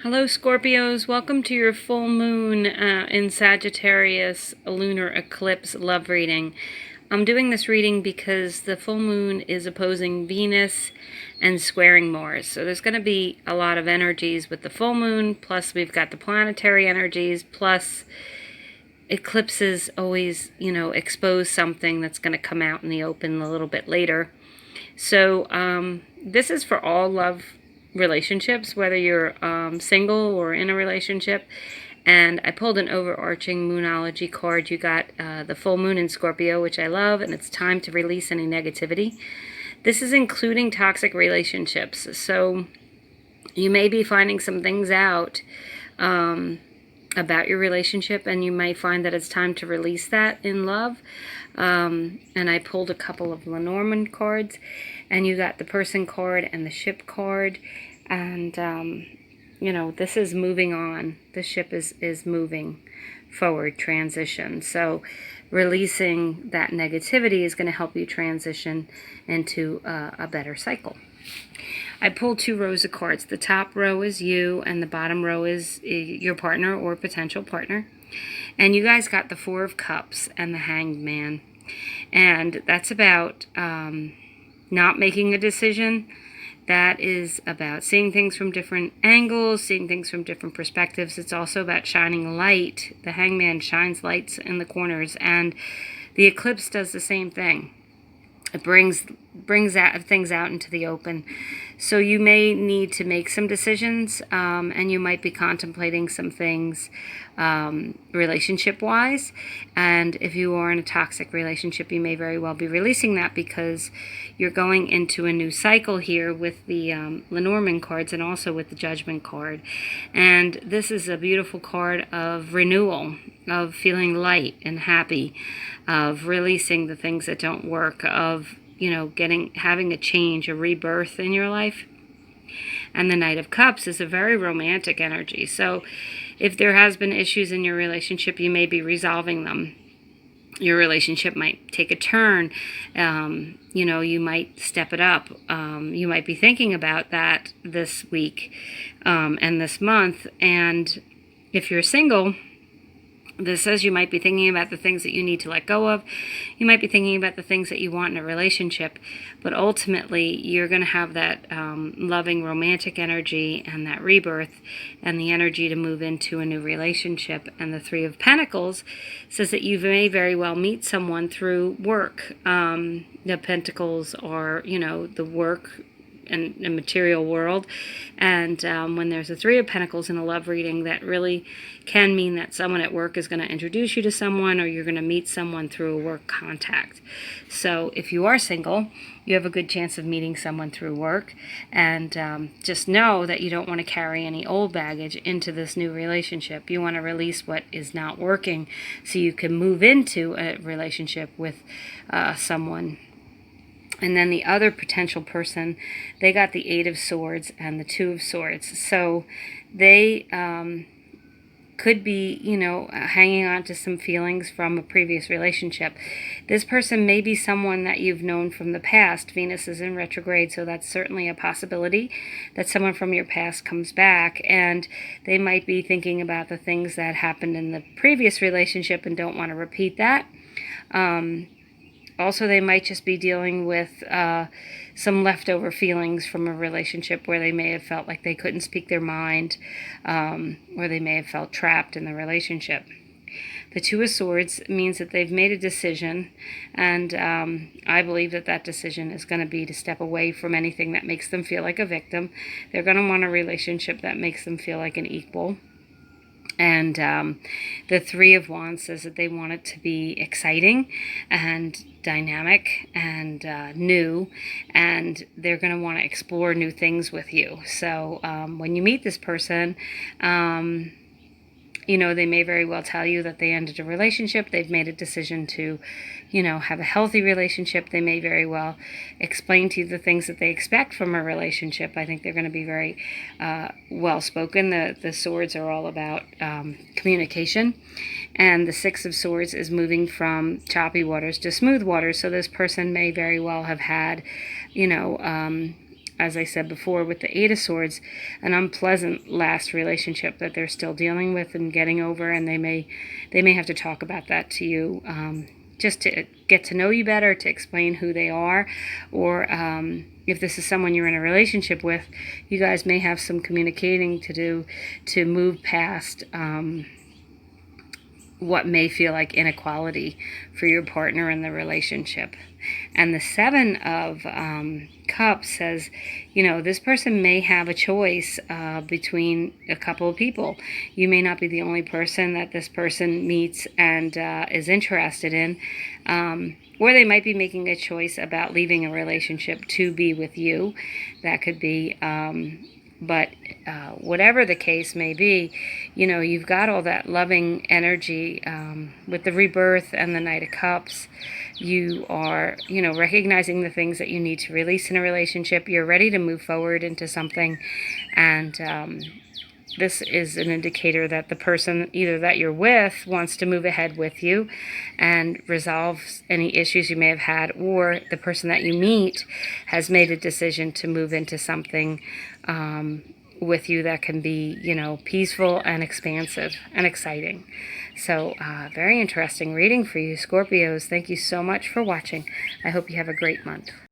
Hello Scorpios, welcome to your full moon in Sagittarius lunar eclipse love reading. I'm doing this reading because the full moon is opposing Venus and squaring Mars. So there's going to be a lot of energies with the full moon, plus we've got the planetary energies, plus eclipses always, expose something that's going to come out in the open a little bit later. So this is for all love relationships, whether you're single or in a relationship. And I pulled an overarching Moonology card. You got the full moon in Scorpio, which I love, and it's time to release any negativity. This is including toxic relationships. So you may be finding some things out about your relationship, and you may find that it's time to release that in love. And I pulled a couple of Lenormand cards, and you got the person card and the ship card, and this is moving on. The ship is moving forward, transition. So releasing that negativity is going to help you transition into a better cycle. I pulled 2 rows of cards. The top row is you, and the bottom row is your partner or potential partner. And you guys got the 4 of Cups and the Hanged Man. And that's about not making a decision. That is about seeing things from different angles, seeing things from different perspectives. It's also about shining light. The Hanged Man shines lights in the corners, and the eclipse does the same thing. It brings things out into the open. So you may need to make some decisions, and you might be contemplating some things relationship-wise. And if you are in a toxic relationship, you may very well be releasing that because you're going into a new cycle here with the Lenormand cards and also with the Judgment card. And this is a beautiful card of renewal, of feeling light and happy, of releasing the things that don't work, of having a change, a rebirth in your life. And the Knight of Cups is a very romantic energy. So if there has been issues in your relationship, you may be resolving them. Your relationship might take a turn. You might step it up. You might be thinking about that this week and this month. And if you're single, this says you might be thinking about the things that you need to let go of. You might be thinking about the things that you want in a relationship. But ultimately, you're going to have that loving, romantic energy and that rebirth and the energy to move into a new relationship. And the 3 of Pentacles says that you may very well meet someone through work. The Pentacles are, the work and the material world. And when there's a 3 of Pentacles in a love reading, that really can mean that someone at work is going to introduce you to someone, or you're going to meet someone through a work contact. So if you are single, you have a good chance of meeting someone through work. And just know that you don't want to carry any old baggage into this new relationship. You want to release what is not working so you can move into a relationship with someone. And then the other potential person, they got the 8 of Swords and the 2 of Swords. So they could be, hanging on to some feelings from a previous relationship. This person may be someone that you've known from the past. Venus is in retrograde, so that's certainly a possibility that someone from your past comes back, and they might be thinking about the things that happened in the previous relationship and don't want to repeat that. Also, they might just be dealing with some leftover feelings from a relationship where they may have felt like they couldn't speak their mind, or they may have felt trapped in the relationship. The 2 of Swords means that they've made a decision, and I believe that decision is going to be to step away from anything that makes them feel like a victim. They're going to want a relationship that makes them feel like an equal. And the 3 of Wands says that they want it to be exciting and dynamic and new, and they're going to want to explore new things with you. So when you meet this person, they may very well tell you that they ended a relationship. They've made a decision to, have a healthy relationship. They may very well explain to you the things that they expect from a relationship. I think they're going to be very well-spoken. The swords are all about communication. And the 6 of Swords is moving from choppy waters to smooth waters. So this person may very well have had, as I said before, with the Eight of Swords, an unpleasant last relationship that they're still dealing with and getting over, and they may have to talk about that to you, just to get to know you better, to explain who they are, or if this is someone you're in a relationship with, you guys may have some communicating to do to move past what may feel like inequality for your partner in the relationship. And the Seven of Cups says, this person may have a choice between a couple of people. You may not be the only person that this person meets and is interested in, or they might be making a choice about leaving a relationship to be with you. That could be, but whatever the case may be, you've got all that loving energy with the Rebirth and the Knight of Cups. You are, recognizing the things that you need to release in a relationship. You're ready to move forward into something, and this is an indicator that the person either that you're with wants to move ahead with you and resolve any issues you may have had, or the person that you meet has made a decision to move into something with you that can be, peaceful and expansive and exciting. So, very interesting reading for you, Scorpios. Thank you so much for watching. I hope you have a great month.